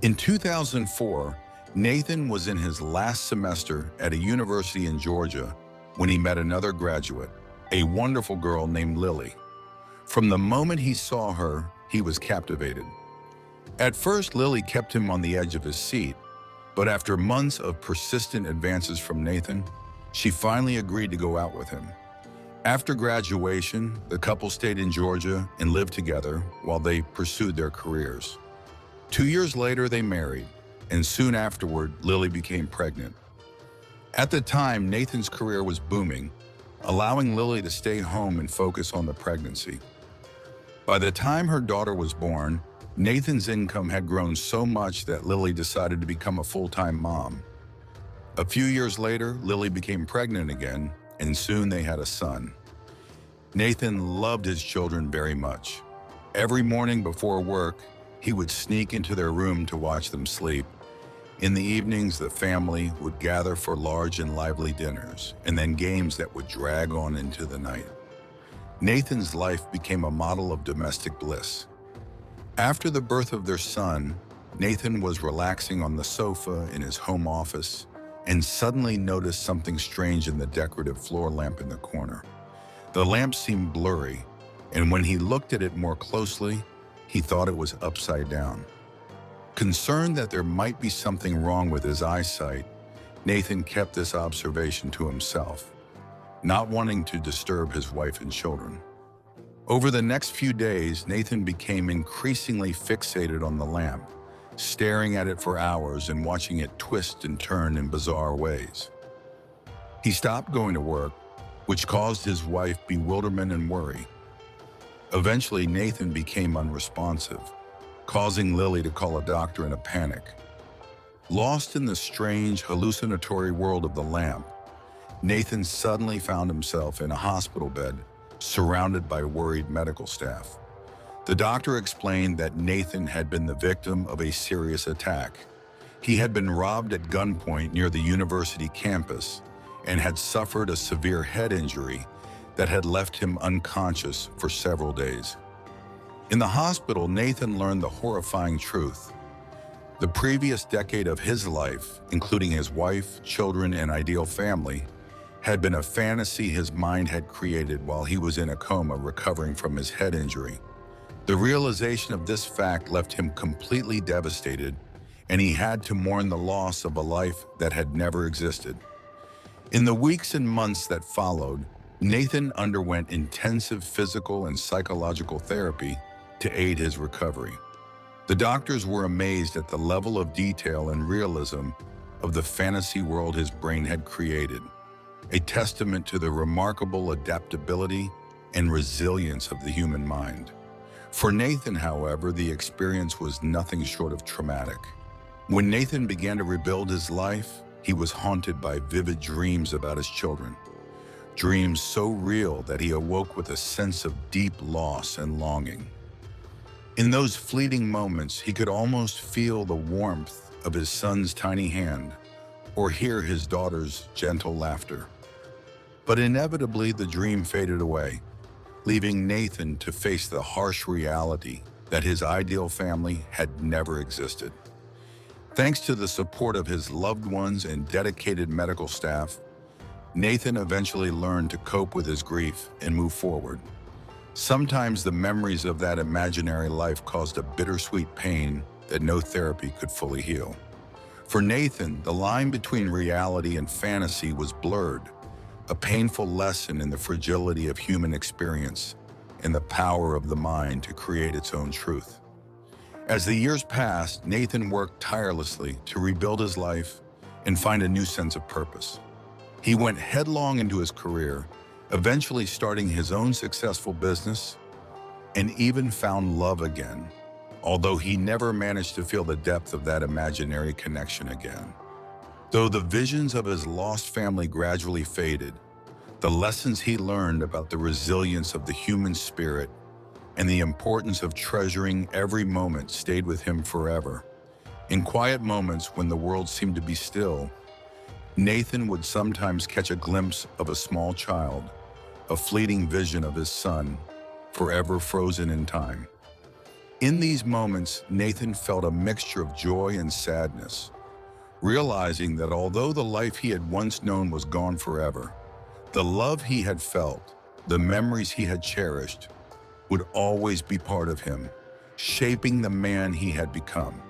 In 2004, Nathan was in his last semester at a university in Georgia when he met another graduate, a wonderful girl named Lily. From the moment he saw her, he was captivated. At first, Lily kept him on the edge of his seat, but after months of persistent advances from Nathan, she finally agreed to go out with him. After graduation, the couple stayed in Georgia and lived together while they pursued their careers. 2 years later, they married, and soon afterward, Lily became pregnant. At the time, Nathan's career was booming, allowing Lily to stay home and focus on the pregnancy. By the time her daughter was born, Nathan's income had grown so much that Lily decided to become a full-time mom. A few years later, Lily became pregnant again, and soon they had a son. Nathan loved his children very much. Every morning before work, he would sneak into their room to watch them sleep. In the evenings, the family would gather for large and lively dinners, and then games that would drag on into the night. Nathan's life became a model of domestic bliss. After the birth of their son, Nathan was relaxing on the sofa in his home office and suddenly noticed something strange in the decorative floor lamp in the corner. The lamp seemed blurry, and when he looked at it more closely, he thought it was upside down. Concerned that there might be something wrong with his eyesight, Nathan kept this observation to himself, not wanting to disturb his wife and children. Over the next few days, Nathan became increasingly fixated on the lamp, staring at it for hours and watching it twist and turn in bizarre ways. He stopped going to work, which caused his wife bewilderment and worry. Eventually, Nathan became unresponsive, causing Lily to call a doctor in a panic. Lost in the strange, hallucinatory world of the lamp, Nathan suddenly found himself in a hospital bed, surrounded by worried medical staff. The doctor explained that Nathan had been the victim of a serious attack. He had been robbed at gunpoint near the university campus and had suffered a severe head injury that had left him unconscious for several days. In the hospital, Nathan learned the horrifying truth. The previous decade of his life, including his wife, children, and ideal family, had been a fantasy his mind had created while he was in a coma recovering from his head injury. The realization of this fact left him completely devastated, and he had to mourn the loss of a life that had never existed. In the weeks and months that followed, Nathan underwent intensive physical and psychological therapy to aid his recovery. The doctors were amazed at the level of detail and realism of the fantasy world his brain had created, a testament to the remarkable adaptability and resilience of the human mind. For Nathan, however, the experience was nothing short of traumatic. When Nathan began to rebuild his life, he was haunted by vivid dreams about his children. Dreams so real that he awoke with a sense of deep loss and longing. In those fleeting moments, he could almost feel the warmth of his son's tiny hand or hear his daughter's gentle laughter. But inevitably, the dream faded away, leaving Nathan to face the harsh reality that his ideal family had never existed. Thanks to the support of his loved ones and dedicated medical staff, Nathan eventually learned to cope with his grief and move forward. Sometimes the memories of that imaginary life caused a bittersweet pain that no therapy could fully heal. For Nathan, the line between reality and fantasy was blurred, a painful lesson in the fragility of human experience and the power of the mind to create its own truth. As the years passed, Nathan worked tirelessly to rebuild his life and find a new sense of purpose. He went headlong into his career, eventually starting his own successful business, and even found love again, although he never managed to feel the depth of that imaginary connection again. Though the visions of his lost family gradually faded, the lessons he learned about the resilience of the human spirit and the importance of treasuring every moment stayed with him forever. In quiet moments when the world seemed to be still, Nathan would sometimes catch a glimpse of a small child, a fleeting vision of his son, forever frozen in time. In these moments, Nathan felt a mixture of joy and sadness, realizing that although the life he had once known was gone forever, the love he had felt, the memories he had cherished, would always be part of him, shaping the man he had become.